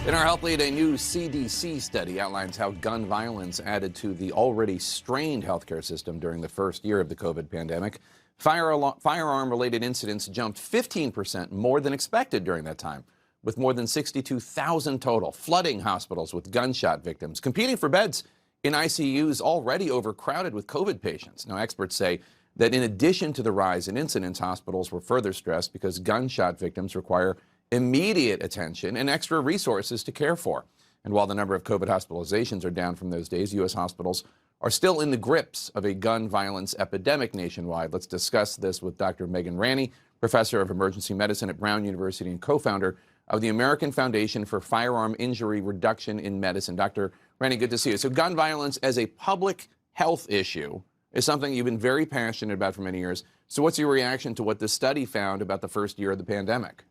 In our Health Lead, a new CDC study outlines how gun violence added to the already strained healthcare system during the first year of the COVID pandemic. Firearm-related incidents jumped 15% more than expected during that time, with more than 62,000 total, flooding hospitals with gunshot victims, competing for beds in ICUs already overcrowded with COVID patients. Now, experts say that in addition to the rise in incidents, hospitals were further stressed because gunshot victims require immediate attention and extra resources to care for. And while the number of COVID hospitalizations are down from those days, U.S. hospitals are still in the grips of a gun violence epidemic nationwide. Let's discuss this with Dr. Megan Ranney, professor of emergency medicine at Brown University and co-founder of the American Foundation for Firearm Injury Reduction in Medicine. Dr. Ranney, good to see you. So gun violence as a public health issue is something you've been very passionate about for many years. So what's your reaction to what this study found about the first year of the pandemic?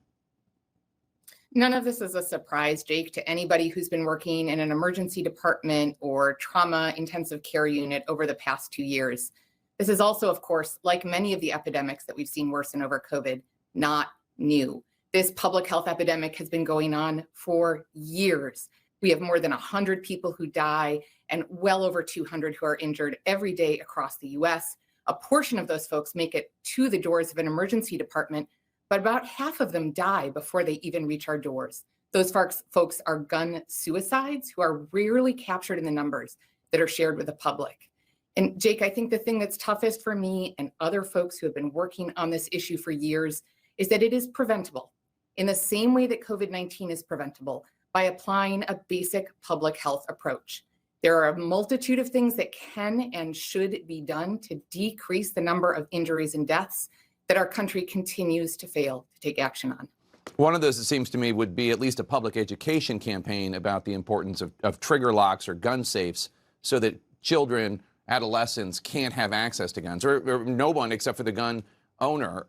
None of this is a surprise, Jake, to anybody who's been working in an emergency department or trauma intensive care unit over the past 2 years. This is also, of course, like many of the epidemics that we've seen worsen over COVID, not new. This public health epidemic has been going on for years. We have more than 100 people who die and well over 200 who are injured every day across the US. A portion of those folks make it to the doors of an emergency department, but about half of them die before they even reach our doors. Those folks are gun suicides who are rarely captured in the numbers that are shared with the public. And Jake, I think the thing that's toughest for me and other folks who have been working on this issue for years is that it is preventable in the same way that COVID-19 is preventable by applying a basic public health approach. There are a multitude of things that can and should be done to decrease the number of injuries and deaths that our country continues to fail to take action on. One of those, it seems to me, would be at least a public education campaign about the importance of trigger locks or gun safes so that children, adolescents can't have access to guns, or no one except for the gun owner.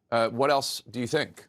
What else do you think?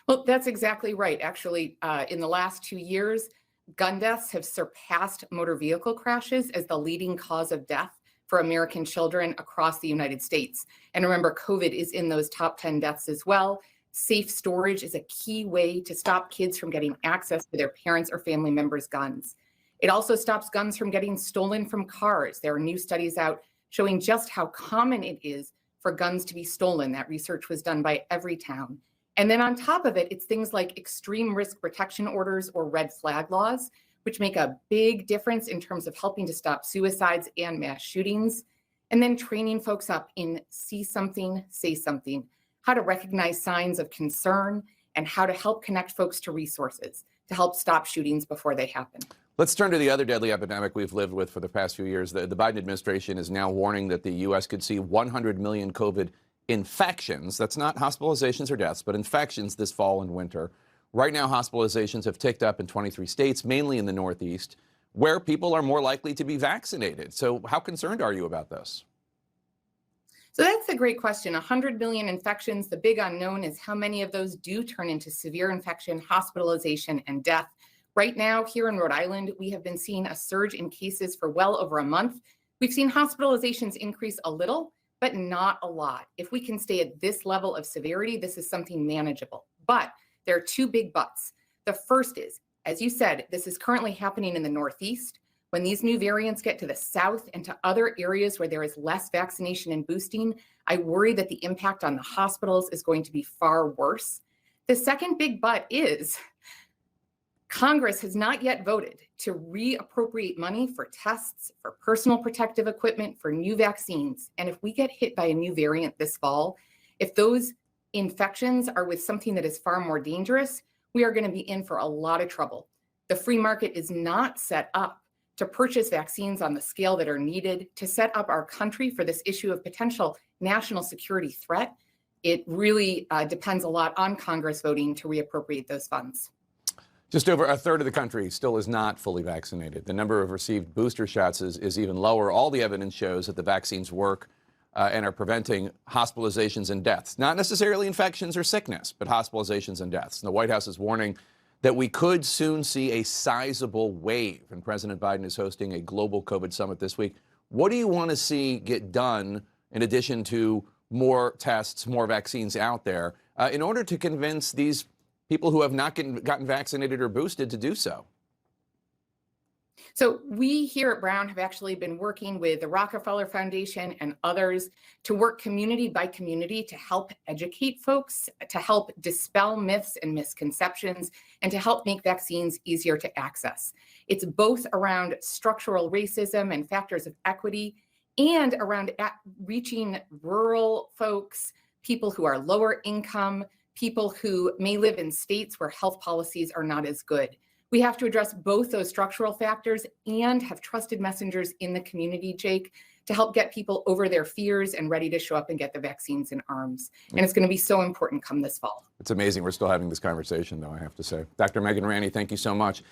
Well, that's exactly right. Actually, in the last 2 years, gun deaths have surpassed motor vehicle crashes as the leading cause of death for American children across the United States. And remember, COVID is in those top 10 deaths as well. Safe storage is a key way to stop kids from getting access to their parents' or family members' guns. It also stops guns from getting stolen from cars. There are new studies out showing just how common it is for guns to be stolen. That research was done by Everytown. And then on top of it, it's things like extreme risk protection orders or red flag laws, which make a big difference in terms of helping to stop suicides and mass shootings. And then training folks up in see something, say something, how to recognize signs of concern, and how to help connect folks to resources to help stop shootings before they happen. Let's turn to the other deadly epidemic we've lived with for the past few years. The Biden administration is now warning that the U.S. could see 100 million COVID infections. That's not hospitalizations or deaths, but infections this fall and winter. Right now, hospitalizations have ticked up in 23 states, mainly in the Northeast, where people are more likely to be vaccinated. So how concerned are you about this? So that's a great question. 100 million infections. The big unknown is how many of those do turn into severe infection, hospitalization, and death. Right now, here in Rhode Island, we have been seeing a surge in cases for well over a month. We've seen hospitalizations increase a little, but not a lot. If we can stay at this level of severity, this is something manageable. But there are two big buts. The first is, as you said, this is currently happening in the Northeast. When these new variants get to the South and to other areas where there is less vaccination and boosting, I worry that the impact on the hospitals is going to be far worse. The second big but is Congress has not yet voted to reappropriate money for tests, for personal protective equipment, for new vaccines. And if we get hit by a new variant this fall, if those infections are with something that is far more dangerous, we are going to be in for a lot of trouble. The free market is not set up to purchase vaccines on the scale that are needed to set up our country for this issue of potential national security threat. It really depends a lot on Congress voting to reappropriate those funds. Just over a third of the country still is not fully vaccinated. The number of received booster shots is even lower. All the evidence shows that the vaccines work and are preventing hospitalizations and deaths. Not necessarily infections or sickness, but hospitalizations and deaths. And the White House is warning that we could soon see a sizable wave. And President Biden is hosting a global COVID summit this week. What do you want to see get done in addition to more tests, more vaccines out there, in order to convince these people who have not gotten vaccinated or boosted to do so? So we here at Brown have actually been working with the Rockefeller Foundation and others to work community by community to help educate folks, to help dispel myths and misconceptions, and to help make vaccines easier to access. It's both around structural racism and factors of equity and around reaching rural folks, people who are lower income, people who may live in states where health policies are not as good. We have to address both those structural factors and have trusted messengers in the community, Jake, to help get people over their fears and ready to show up and get the vaccines in arms. And it's going to be so important come this fall. It's amazing we're still having this conversation, though, I have to say. Dr. Megan Ranney, thank you so much.